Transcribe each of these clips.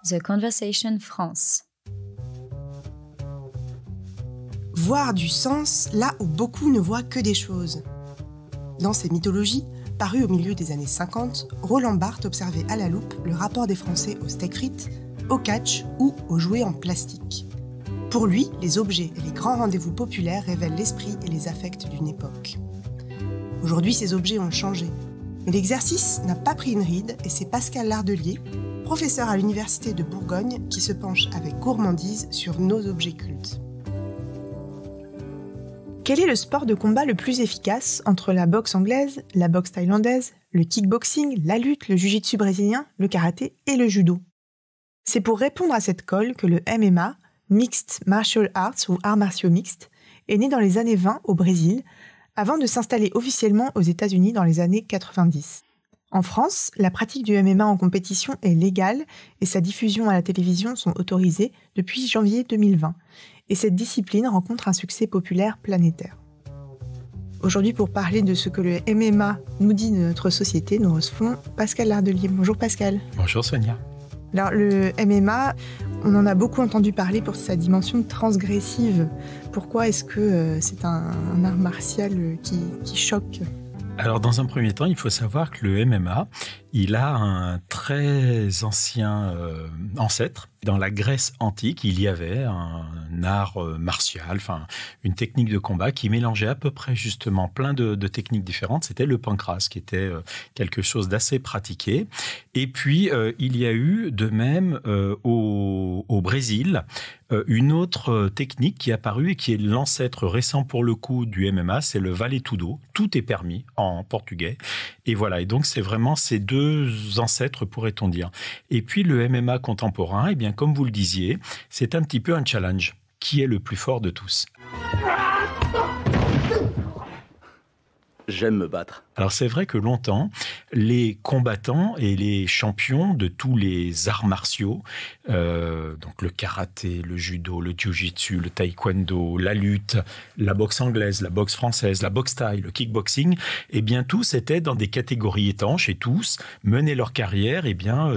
The Conversation France. Voir du sens là où beaucoup ne voient que des choses. Dans ces mythologies, parues au milieu des années 50, Roland Barthes observait à la loupe le rapport des Français aux steak frites, au catch ou aux jouets en plastique. Pour lui, les objets et les grands rendez-vous populaires révèlent l'esprit et les affects d'une époque. Aujourd'hui, ces objets ont changé. Mais l'exercice n'a pas pris une ride et c'est Pascal Lardelier, professeur à l'Université de Bourgogne, qui se penche avec gourmandise sur nos objets cultes. Quel est le sport de combat le plus efficace entre la boxe anglaise, la boxe thaïlandaise, le kickboxing, la lutte, le jiu-jitsu brésilien, le karaté et le judo? C'est pour répondre à cette colle que le MMA, Mixed Martial Arts ou arts martiaux mixtes, est né dans les années 20 au Brésil, avant de s'installer officiellement aux États-Unis dans les années 90. En France, la pratique du MMA en compétition est légale et sa diffusion à la télévision sont autorisées depuis janvier 2020. Et cette discipline rencontre un succès populaire planétaire. Aujourd'hui, pour parler de ce que le MMA nous dit de notre société, nous recevons Pascal Lardelier. Bonjour Pascal. Bonjour Sonia. Alors le MMA, on en a beaucoup entendu parler pour sa dimension transgressive. Pourquoi est-ce que c'est un art martial qui choque ? Alors dans un premier temps, il faut savoir que le MMA, il a un très ancien ancêtre. Dans la Grèce antique, il y avait un art martial, enfin une technique de combat qui mélangeait à peu près justement plein de techniques différentes. C'était le pancras, qui était quelque chose d'assez pratiqué. Et puis il y a eu de même au Brésil une autre technique qui est apparue et qui est l'ancêtre récent pour le coup du MMA, c'est le vale tudo. Tout est permis en portugais. Et voilà, et donc c'est vraiment ces deux ancêtres, pourrait-on dire. Et puis le MMA contemporain, eh bien comme vous le disiez, c'est un petit peu un challenge. Qui est le plus fort de tous ? J'aime me battre. Alors c'est vrai que longtemps, les combattants et les champions de tous les arts martiaux, donc le karaté, le judo, le jiu-jitsu, le taekwondo, la lutte, la boxe anglaise, la boxe française, la boxe thaï, le kickboxing, eh bien tous étaient dans des catégories étanches et tous menaient leur carrière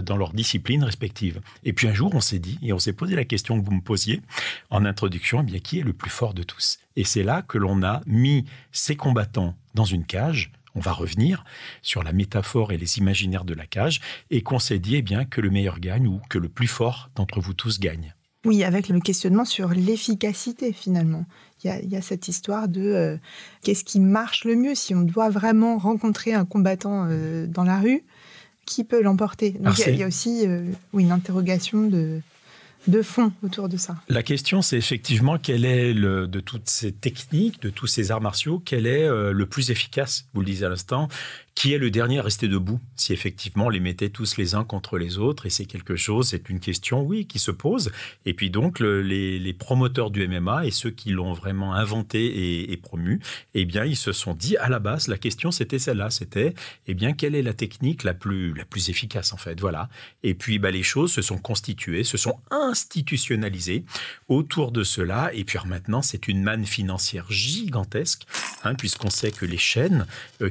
dans leurs disciplines respectives. Et puis un jour on s'est dit, et on s'est posé la question que vous me posiez en introduction, eh bien qui est le plus fort de tous ? Et c'est là que l'on a mis ces combattants dans une cage. On va revenir sur la métaphore et les imaginaires de la cage et qu'on s'est dit que le meilleur gagne ou que le plus fort d'entre vous tous gagne. Oui, avec le questionnement sur l'efficacité finalement. Il y a cette histoire de qu'est-ce qui marche le mieux si on doit vraiment rencontrer un combattant dans la rue, qui peut l'emporter ? Donc il y a aussi une interrogation de fond autour de ça. La question, c'est effectivement quel est, de toutes ces techniques, de tous ces arts martiaux, quel est le plus efficace ? Vous le disiez à l'instant, qui est le dernier à rester debout ? Si effectivement on les mettait tous les uns contre les autres, et c'est une question, oui, qui se pose. Et puis donc, les promoteurs du MMA et ceux qui l'ont vraiment inventé et promu, eh bien, ils se sont dit, à la base, la question, c'était celle-là. C'était, quelle est la technique la plus efficace, en fait, voilà. Et puis, les choses se sont constituées, se sont institutionnalisées autour de cela. Et puis, alors, maintenant, c'est une manne financière gigantesque, puisqu'on sait que les chaînes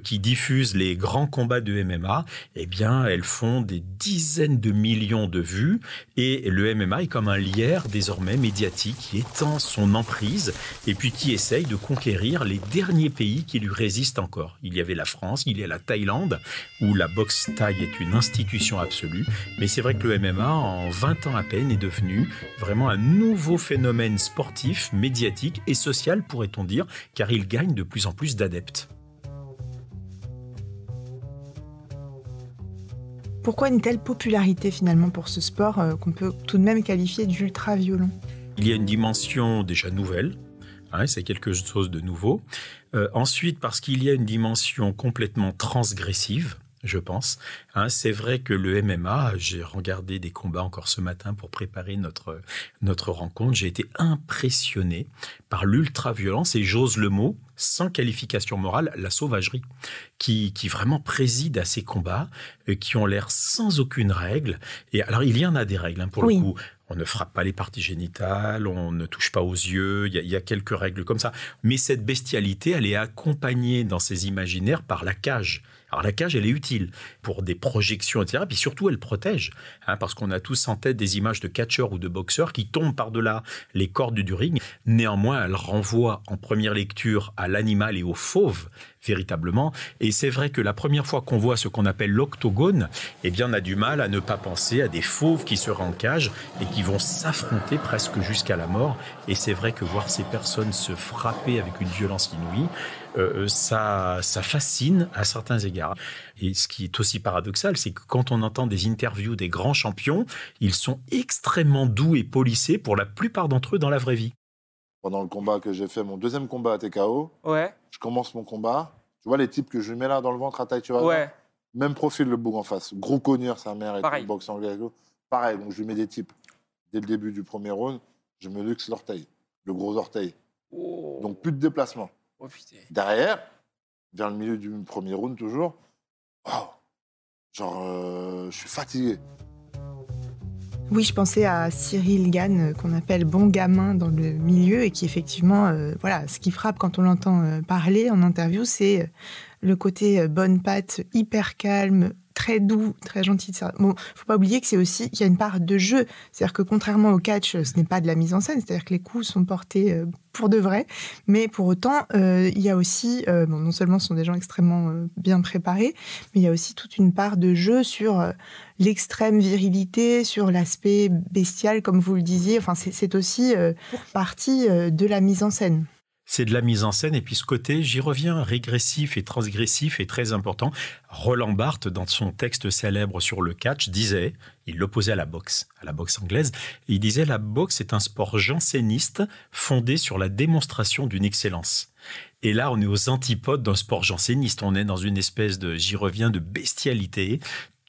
qui diffusent les grands combats de MMA, elles font des dizaines de millions de vues et le MMA est comme un lierre désormais médiatique qui étend son emprise et puis qui essaye de conquérir les derniers pays qui lui résistent encore. Il y avait la France, il y a la Thaïlande où la boxe thaï est une institution absolue, mais c'est vrai que le MMA en 20 ans à peine est devenu vraiment un nouveau phénomène sportif, médiatique et social, pourrait-on dire, car il gagne de plus en plus d'adeptes. Pourquoi une telle popularité finalement pour ce sport qu'on peut tout de même qualifier d'ultra-violent ? Il y a une dimension déjà nouvelle, c'est quelque chose de nouveau. Ensuite, parce qu'il y a une dimension complètement transgressive, je pense. C'est vrai que le MMA, j'ai regardé des combats encore ce matin pour préparer notre rencontre. J'ai été impressionné par l'ultra-violence et j'ose le mot, sans qualification morale, la sauvagerie qui vraiment préside à ces combats qui ont l'air sans aucune règle. Et alors, il y en a des règles pour le coup. On ne frappe pas les parties génitales, on ne touche pas aux yeux, il y a quelques règles comme ça. Mais cette bestialité, elle est accompagnée dans ces imaginaires par la cage. Alors la cage, elle est utile pour des projections, etc. Puis surtout, elle protège, parce qu'on a tous en tête des images de catcheurs ou de boxeurs qui tombent par-delà les cordes du ring. Néanmoins, elle renvoie en première lecture à l'animal et au fauve, véritablement. Et c'est vrai que la première fois qu'on voit ce qu'on appelle l'octogone, eh bien, on a du mal à ne pas penser à des fauves qui seraient en cage et qui vont s'affronter presque jusqu'à la mort. Et c'est vrai que voir ces personnes se frapper avec une violence inouïe, ça fascine à certains égards. Et ce qui est aussi paradoxal, c'est que quand on entend des interviews des grands champions, ils sont extrêmement doux et polissés pour la plupart d'entre eux dans la vraie vie. Pendant le combat que j'ai fait, mon deuxième combat à TKO, je commence mon combat. Tu vois les types que je mets là dans le ventre à taille, tu vois même profil, le bouc en face. Gros cogneur, sa mère, et tout, boxe anglaise. Pareil, donc je lui mets des types. Dès le début du premier round, je me luxe l'orteil, le gros orteil. Oh. Donc plus de déplacement. Oh, derrière, vers le milieu du premier round toujours, je suis fatigué. Oui, je pensais à Cyril Gane, qu'on appelle bon gamin dans le milieu et qui effectivement, ce qui frappe quand on l'entend parler en interview, c'est le côté bonne patte, hyper calme, très doux, très gentil. Bon, faut pas oublier que c'est aussi qu'il y a une part de jeu. C'est-à-dire que contrairement au catch, ce n'est pas de la mise en scène. C'est-à-dire que les coups sont portés pour de vrai. Mais pour autant, il y a aussi, non seulement ce sont des gens extrêmement bien préparés, mais il y a aussi toute une part de jeu sur l'extrême virilité, sur l'aspect bestial, comme vous le disiez. Enfin, c'est aussi pour partie de la mise en scène. C'est de la mise en scène, et puis ce côté, j'y reviens, régressif et transgressif est très important. Roland Barthes, dans son texte célèbre sur le catch, disait, il l'opposait à la boxe anglaise, et il disait « La boxe est un sport janséniste fondé sur la démonstration d'une excellence ». Et là, on est aux antipodes d'un sport janséniste, on est dans une espèce de, j'y reviens, de bestialité.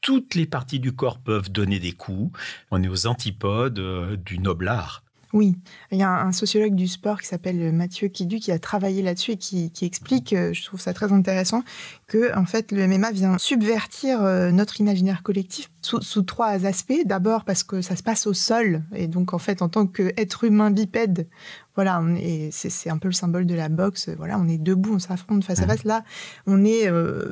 Toutes les parties du corps peuvent donner des coups, on est aux antipodes du noble art. Oui, il y a un sociologue du sport qui s'appelle Mathieu Kidu qui a travaillé là-dessus et qui explique, je trouve ça très intéressant, que en fait, le MMA vient subvertir notre imaginaire collectif sous trois aspects. D'abord parce que ça se passe au sol et donc en fait, en tant qu'être humain bipède, voilà, c'est un peu le symbole de la boxe. Voilà, on est debout, on s'affronte face à face. Là, on est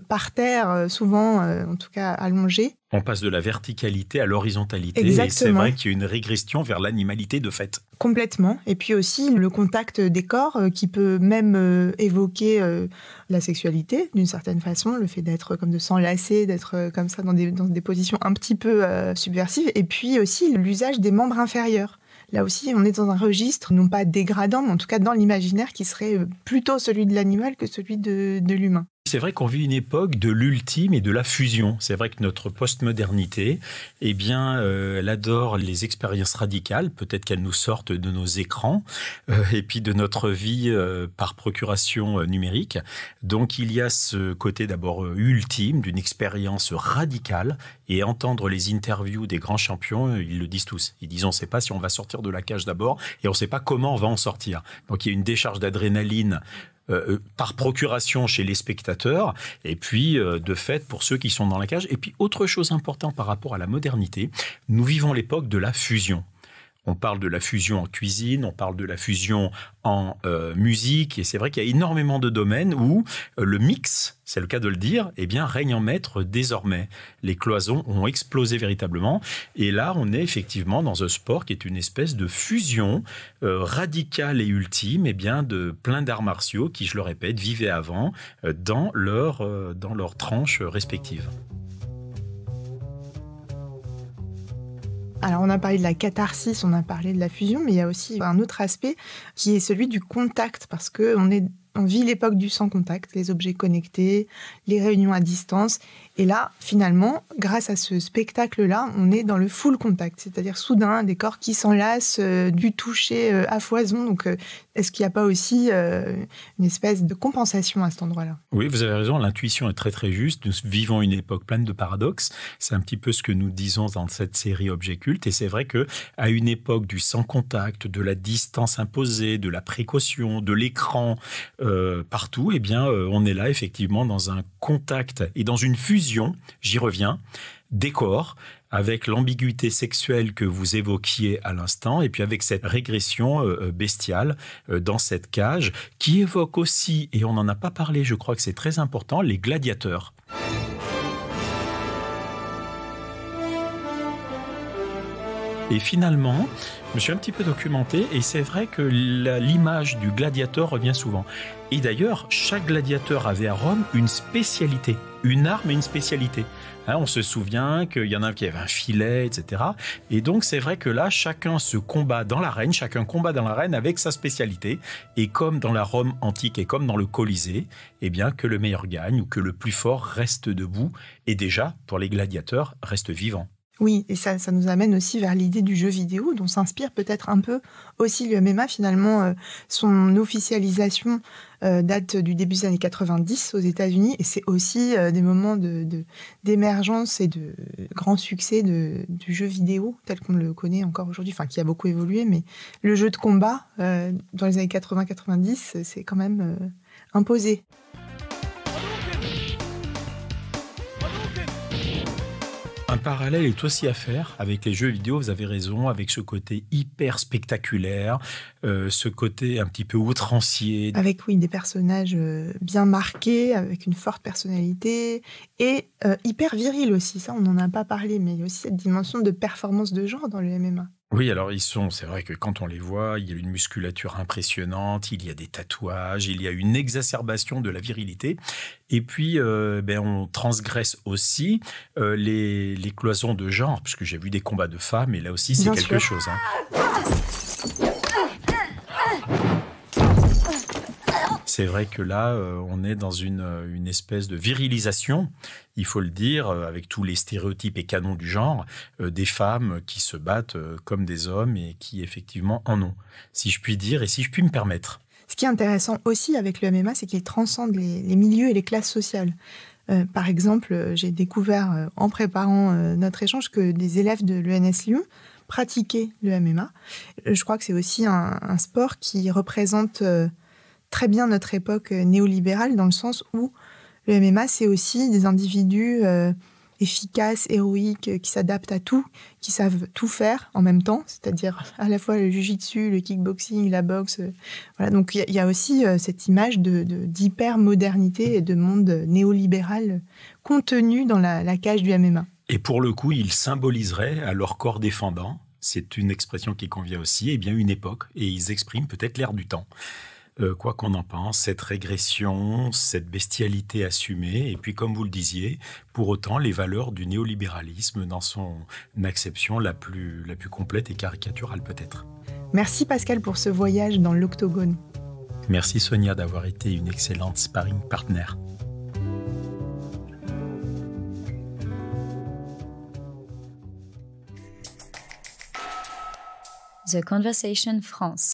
par terre, souvent, en tout cas allongé. On passe de la verticalité à l'horizontalité. Exactement. Et c'est vrai qu'il y a une régression vers l'animalité de fait. Complètement. Et puis aussi le contact des corps qui peut même évoquer la sexualité d'une certaine façon, le fait d'être comme de s'enlacer, d'être comme ça dans des positions un petit peu subversives. Et puis aussi l'usage des membres inférieurs. Là aussi, on est dans un registre, non pas dégradant, mais en tout cas dans l'imaginaire qui serait plutôt celui de l'animal que celui de l'humain. C'est vrai qu'on vit une époque de l'ultime et de la fusion. C'est vrai que notre postmodernité, elle adore les expériences radicales. Peut-être qu'elles nous sortent de nos écrans et puis de notre vie par procuration numérique. Donc, il y a ce côté d'abord ultime d'une expérience radicale. Et entendre les interviews des grands champions, ils le disent tous. Ils disent, on ne sait pas si on va sortir de la cage d'abord et on ne sait pas comment on va en sortir. Donc, il y a une décharge d'adrénaline par procuration chez les spectateurs et puis de fait pour ceux qui sont dans la cage. Et puis autre chose importante par rapport à la modernité, nous vivons l'époque de la fusion. On parle de la fusion en cuisine, on parle de la fusion en musique, et c'est vrai qu'il y a énormément de domaines où le mix, c'est le cas de le dire, règne en maître désormais. Les cloisons ont explosé véritablement, et là on est effectivement dans un sport qui est une espèce de fusion radicale et ultime de plein d'arts martiaux qui, je le répète, vivaient avant dans leur tranche respective. Alors, on a parlé de la catharsis, on a parlé de la fusion, mais il y a aussi un autre aspect qui est celui du contact, parce qu'on vit l'époque du sans-contact, les objets connectés, les réunions à distance. Et là, finalement, grâce à ce spectacle-là, on est dans le full contact, c'est-à-dire soudain, des corps qui s'enlacent, du toucher à foison. Donc, est-ce qu'il n'y a pas aussi une espèce de compensation à cet endroit-là ? Oui, vous avez raison, l'intuition est très très juste. Nous vivons une époque pleine de paradoxes. C'est un petit peu ce que nous disons dans cette série Objets cultes. Et c'est vrai qu'à une époque du sans-contact, de la distance imposée, de la précaution, de l'écran, partout, on est là effectivement dans un contact et dans une fusion, j'y reviens, des corps, avec l'ambiguïté sexuelle que vous évoquiez à l'instant, et puis avec cette régression bestiale dans cette cage, qui évoque aussi, et on n'en a pas parlé, je crois que c'est très important, les gladiateurs. Et finalement, je me suis un petit peu documenté et c'est vrai que l'image du gladiateur revient souvent. Et d'ailleurs, chaque gladiateur avait à Rome une spécialité, une arme et une spécialité. Hein, on se souvient qu'il y en a un qui avait un filet, etc. Et donc, c'est vrai que là, chacun combat dans l'arène avec sa spécialité. Et comme dans la Rome antique et comme dans le Colisée, eh bien, que le meilleur gagne ou que le plus fort reste debout. Et déjà, pour les gladiateurs, reste vivant. Oui, et ça nous amène aussi vers l'idée du jeu vidéo, dont s'inspire peut-être un peu aussi le MMA. Finalement, son officialisation date du début des années 90 aux États-Unis, et c'est aussi des moments d'émergence et de grand succès du jeu vidéo, tel qu'on le connaît encore aujourd'hui, enfin qui a beaucoup évolué, mais le jeu de combat dans les années 80-90, c'est quand même imposé. Un parallèle est aussi à faire avec les jeux vidéo, vous avez raison, avec ce côté hyper spectaculaire, ce côté un petit peu outrancier. Avec, oui, des personnages bien marqués, avec une forte personnalité, et hyper viril aussi, ça on n'en a pas parlé, mais il y a aussi cette dimension de performance de genre dans le MMA. Oui, alors c'est vrai que quand on les voit, il y a une musculature impressionnante, il y a des tatouages, il y a une exacerbation de la virilité. Et puis, on transgresse aussi les cloisons de genre, puisque j'ai vu des combats de femmes, et là aussi, c'est quelque chose. Hein. C'est vrai que là, on est dans une espèce de virilisation, il faut le dire, avec tous les stéréotypes et canons du genre, des femmes qui se battent comme des hommes et qui effectivement en ont, si je puis dire et si je puis me permettre. Ce qui est intéressant aussi avec le MMA, c'est qu'il transcende les milieux et les classes sociales. Par exemple, j'ai découvert en préparant notre échange que des élèves de l'ENS Lyon pratiquaient le MMA. Je crois que c'est aussi un sport qui représente très bien notre époque néolibérale, dans le sens où le MMA, c'est aussi des individus efficaces, héroïques, qui s'adaptent à tout, qui savent tout faire en même temps, c'est-à-dire à la fois le jiu-jitsu, le kickboxing, la boxe. Voilà. Donc il y a aussi cette image d'hyper-modernité et de monde néolibéral contenu dans la cage du MMA. Et pour le coup, ils symboliseraient à leur corps défendant, c'est une expression qui convient aussi, eh bien une époque, et ils expriment peut-être l'air du temps. Quoi qu'on en pense, cette régression, cette bestialité assumée, et puis comme vous le disiez, pour autant les valeurs du néolibéralisme dans son acception la plus complète et caricaturale peut-être. Merci Pascal pour ce voyage dans l'octogone. Merci Sonia d'avoir été une excellente sparring partner. The Conversation France.